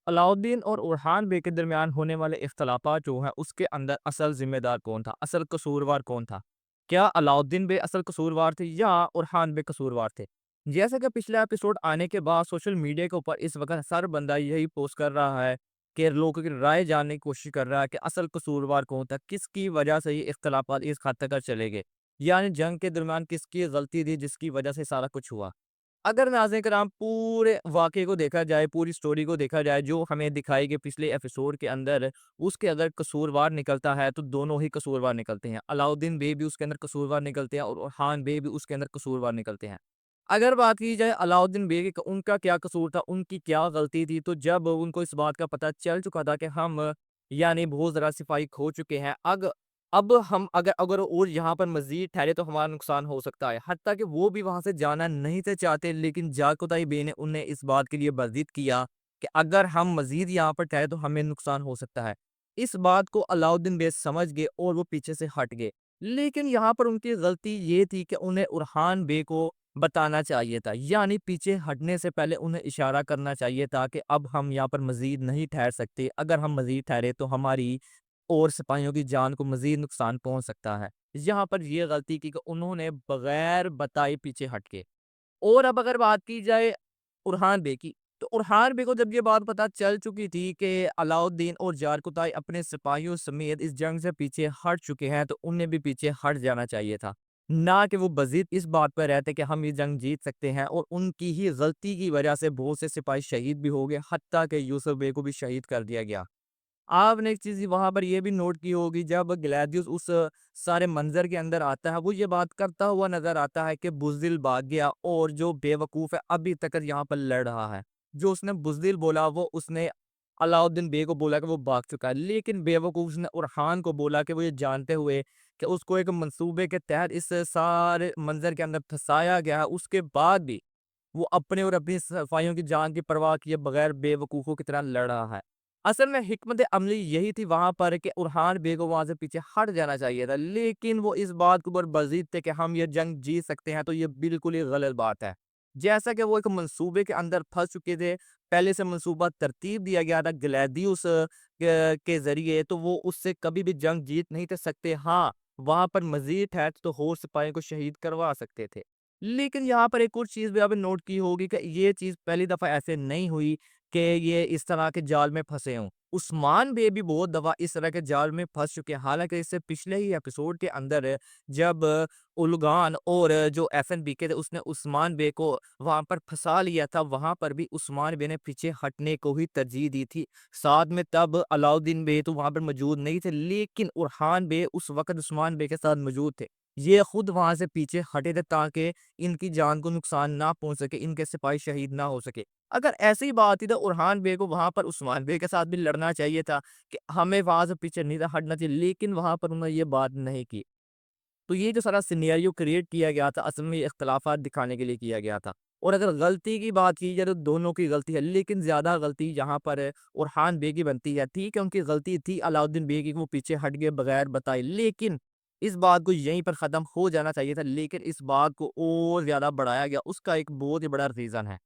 अलाउद्दीन और उरहान बे के दरमियान होने वाले इख्तलाफात जो हैं, उसके अंदर असल ज़िम्मेदार कौन था? असल कसूरवार कौन था? क्या अलाउद्दीन बे असल कसूरवार थे या उरहान बे कसूरवार थे? जैसा कि पिछला एपिसोड आने के बाद सोशल मीडिया के ऊपर इस वक़्त हर बंदा यही पोस्ट कर रहा है कि लोगों की राय जानने की कोशिश कर रहा है कि असल कसूरवार कौन था? किसकी वजह से ये इख्तलाफात इस हद तक चले गए? यानी जंग के दरमियान किसकी गलती थी जिसकी वजह से सारा कुछ हुआ? अगर नाज़रीन कराम पूरे वाक़ये को देखा जाए, पूरी स्टोरी को देखा जाए जो हमें दिखाई गई पिछले एपिसोड के अंदर, उसके अगर कसूरवार निकलता है तो दोनों ही कसूरवार निकलते हैं। अलाउद्दीन बे भी उसके अंदर कसूरवार निकलते हैं और खान बे भी उसके अंदर कसूरवार निकलते हैं। अगर बात की जाए अलाउद्दीन बे की उनका क्या कसूर था, उनकी क्या गलती थी, तो जब उनको इस बात का पता चल चुका था कि हम यानी बहुत ज़्यादा सिपाही खो चुके हैं, अब हम अगर अगर और यहाँ पर मज़ीद ठहरे तो हमारा नुकसान हो सकता है। हत्ता कि वो भी वहाँ से जाना नहीं थे चाहते, लेकिन जाकुताई बे ने उन्हें इस बात के लिए बर्जित किया कि अगर हम मज़ीद यहाँ पर ठहरे तो हमें नुकसान हो सकता है। इस बात को अलाउद्दीन बे समझ गए और वो पीछे से हट गए। लेकिन यहाँ पर उनकी गलती ये थी कि उन्हें उरहान बे को बताना चाहिए था, यानी पीछे हटने से पहले उन्हें इशारा करना चाहिए था कि अब हम यहाँ पर मज़ीद नहीं ठहर सकते। अगर हम मज़ीद ठहरे तो हमारी और सिपाहियों की जान को मज़ीद नुकसान पहुँच सकता है। यहाँ पर ये गलती की कि उन्होंने बगैर बताए पीछे हट के। और अब अगर बात की जाए उरहान बे की, तो उरहान बे को जब ये बात पता चल चुकी थी कि अलाउद्दीन और जारकुताई अपने सिपाहियों समेत इस जंग से पीछे हट चुके हैं, तो उन्हें भी पीछे हट जाना चाहिए था। ना कि वो मज़ीद इस बात पर रहते कि हम ये जंग जीत सकते हैं और उनकी ही गलती की वजह से बहुत से सिपाही शहीद भी हो गए, हत्ता कि यूसुफ बे को भी शहीद कर दिया गया। आपने एक चीज़ वहाँ पर ये भी नोट की होगी जब ग्लैदियोस उस सारे मंज़र के अंदर आता है, वो ये बात करता हुआ नज़र आता है कि बुज़दिल भाग गया और जो बेवकूफ़ है अभी तक यहाँ पर लड़ रहा है। जो उसने बुज़दिल बोला वो उसने अलाउद्दीन बे को बोला कि वो भाग चुका है, लेकिन बेवकूफ़ ने उरहान को बोला कि वो ये जानते हुए कि उसको एक मंसूबे के तहत इस सारे मंज़र के अंदर फँसाया गया है, उसके बाद भी वो अपने और अपनी सिपाहियों की जान की परवाह किए बगैर बेवकूफ़ों की तरह लड़ रहा है। असल में हिकमत अमली यही थी वहाँ पर कि उरहान बे को वहाँ से पीछे हट जाना चाहिए था, लेकिन वो इस बात के ऊपर बज़िद थे कि हम ये जंग जीत सकते हैं, तो ये बिल्कुल ही गलत बात है। जैसा कि वो एक मंसूबे के अंदर फँस चुके थे, पहले से मंसूबा तरतीब दिया गया था ग्लैदियुस के ज़रिए, तो वो उससे कभी भी जंग जीत नहीं थे सकते। हाँ, वहाँ पर मज़ीद है तो और सिपाहियों को शहीद करवा सकते थे। लेकिन यहाँ पर एक और चीज़ भी आपने नोट की होगी कि ये चीज़ पहली दफ़ा ऐसे नहीं हुई कि ये इस तरह के जाल में फँसे हों। उस्मान बे भी बहुत दफ़ा इस तरह के जाल में फँस चुके हैं। हालाँकि इससे पिछले ही एपिसोड के अंदर जब उलगान और जो एफएनबीके थे उसने उस्मान बे को वहाँ पर फँसा लिया था, वहाँ पर भी उस्मान बे ने पीछे हटने को ही तरजीह दी थी। साथ में तब अलाउद्दीन बे तो वहाँ पर मौजूद नहीं थे, लेकिन उरहान बे उस वक़्त उस्मान बे के साथ मौजूद थे। ये खुद वहाँ से पीछे हटे थे ताकि इनकी जान को नुकसान ना पहुँच सके, इनके सिपाही शहीद ना हो सके। अगर ऐसी बात थी तो उरहान बे को वहाँ पर उस्मान बे के साथ भी लड़ना चाहिए था कि हमें वहाँ से पीछे नहीं था हटना चाहिए, लेकिन वहाँ पर उन्होंने ये बात नहीं की। तो ये जो सारा सिनेरियो क्रिएट किया गया था, असल में ये इख्तलाफात दिखाने के लिए किया गया था। और अगर गलती की बात की जाए तो दोनों की गलती है, लेकिन ज़्यादा गलती यहाँ पर उरहान बे की बनती है। ठीक है, उनकी गलती थी अलाउद्दीन बे की, वो पीछे हट गए बगैर बताए, लेकिन इस बात को यहीं पर ख़त्म हो जाना चाहिए था, लेकिन इस बात को और ज़्यादा बढ़ाया गया। उसका एक बहुत ही बड़ा रीज़न है।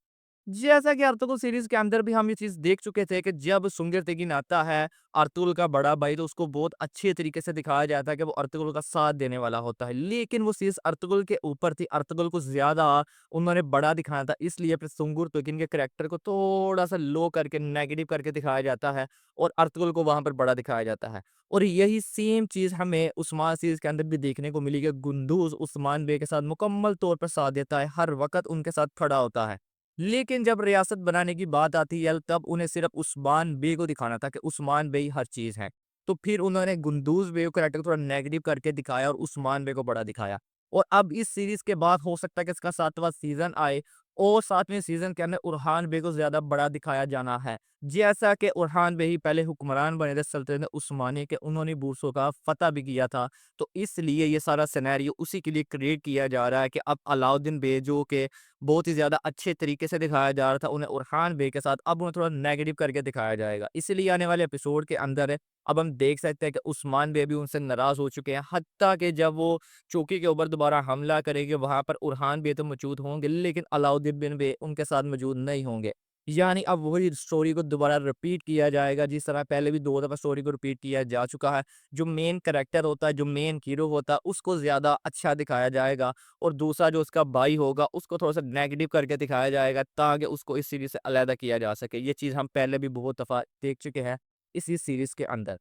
जैसा कि अर्तुगरुल सीरीज़ के अंदर भी हम ये चीज़ देख चुके थे कि जब सुंगर तेगिन आता है, अर्तुगरुल का बड़ा भाई, तो उसको बहुत अच्छे तरीके से दिखाया जाता है कि वो अर्तुगरुल का साथ देने वाला होता है। लेकिन वो चीज़ अर्तुगरुल के ऊपर थी, अर्तुगरुल को ज़्यादा उन्होंने बड़ा दिखाया था, इसलिए फिर सुंगर तेगिन के करैक्टर को थोड़ा-सा लो करके, नेगेटिव करके दिखाया जाता है और अर्तुगरुल को वहाँ पर बड़ा दिखाया जाता है। और यही सेम चीज़ हमें उस्मान सीरीज़ के अंदर भी देखने को मिली कि गुंडूज़ उस्मान बे के साथ मुकम्मल तौर पर साथ देता है, हर वक़्त उनके साथ खड़ा होता है। लेकिन जब रियासत बनाने की बात आती है तब उन्हें सिर्फ उस्मान बे को दिखाना था कि उस्मान बे ही हर चीज़ है। तो फिर उन्होंने गुंडूज़ बे को कैरेक्टर थोड़ा नेगेटिव करके दिखाया और उस्मान बे को बड़ा दिखाया। और अब इस सीरीज़ के बाद हो सकता है कि इसका 7वाँ सीज़न आए और 7वें सीज़न के अंदर उरहान बे को ज़्यादा बड़ा दिखाया जाना है। जैसा कि उरहान बे ही पहले हुक्मरान बने थे सल्तनत उस्मानिया के, उन्होंने बूरसों का फ़तह भी किया था। तो इसलिए ये सारा सिनेरियो उसी के लिए क्रिएट किया जा रहा है कि अब अलाउद्दीन बे जो कि बहुत ही ज़्यादा अच्छे तरीके से दिखाया जा रहा था, उन्हें उरहान बे के साथ अब उन्हें थोड़ा नेगेटिव करके दिखाया जाएगा। इसीलिए आने वाले एपिसोड के अंदर अब हम देख सकते हैं कि उस्मान बे भी उनसे नाराज़ हो चुके हैं, हत्ता कि जब वो चौकी के ऊपर दोबारा हमला करेंगे, वहाँ पर उरहान बे तो मौजूद होंगे, लेकिन अलाउद्दीन बिन बे उनके साथ मौजूद नहीं होंगे। यानी अब वही स्टोरी को दोबारा रिपीट किया जाएगा, जिस तरह पहले भी 2 दफ़ा स्टोरी को रिपीट किया जा चुका है। जो मेन कैरेक्टर होता है, जो मेन हीरो होता है, उसको ज़्यादा अच्छा दिखाया जाएगा और दूसरा जो उसका भाई होगा, उसको थोड़ा-सा नेगेटिव करके दिखाया जाएगा, ताकि उसको इस सीरीज़ से अलहदा किया जा सके। ये चीज़ हम पहले भी बहुत दफ़ा देख चुके हैं इसी सीरीज़ के अंदर।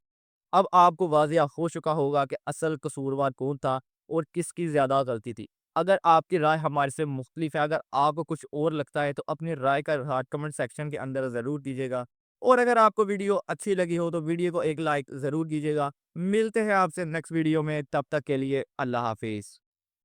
अब आपको वाज़िया हो चुका होगा कि असल कसूरवार कौन था और किसकी ज़्यादा गलती थी। अगर आपकी राय हमारे से मुख्तलिफ है, अगर आपको कुछ और लगता है, तो अपनी राय का इज़हार कमेंट सेक्शन के अंदर ज़रूर दीजिएगा। और अगर आपको वीडियो अच्छी लगी हो, तो वीडियो को एक लाइक ज़रूर कीजिएगा। मिलते हैं आपसे नेक्स्ट वीडियो में, तब तक के लिए अल्लाह हाफ़िज़।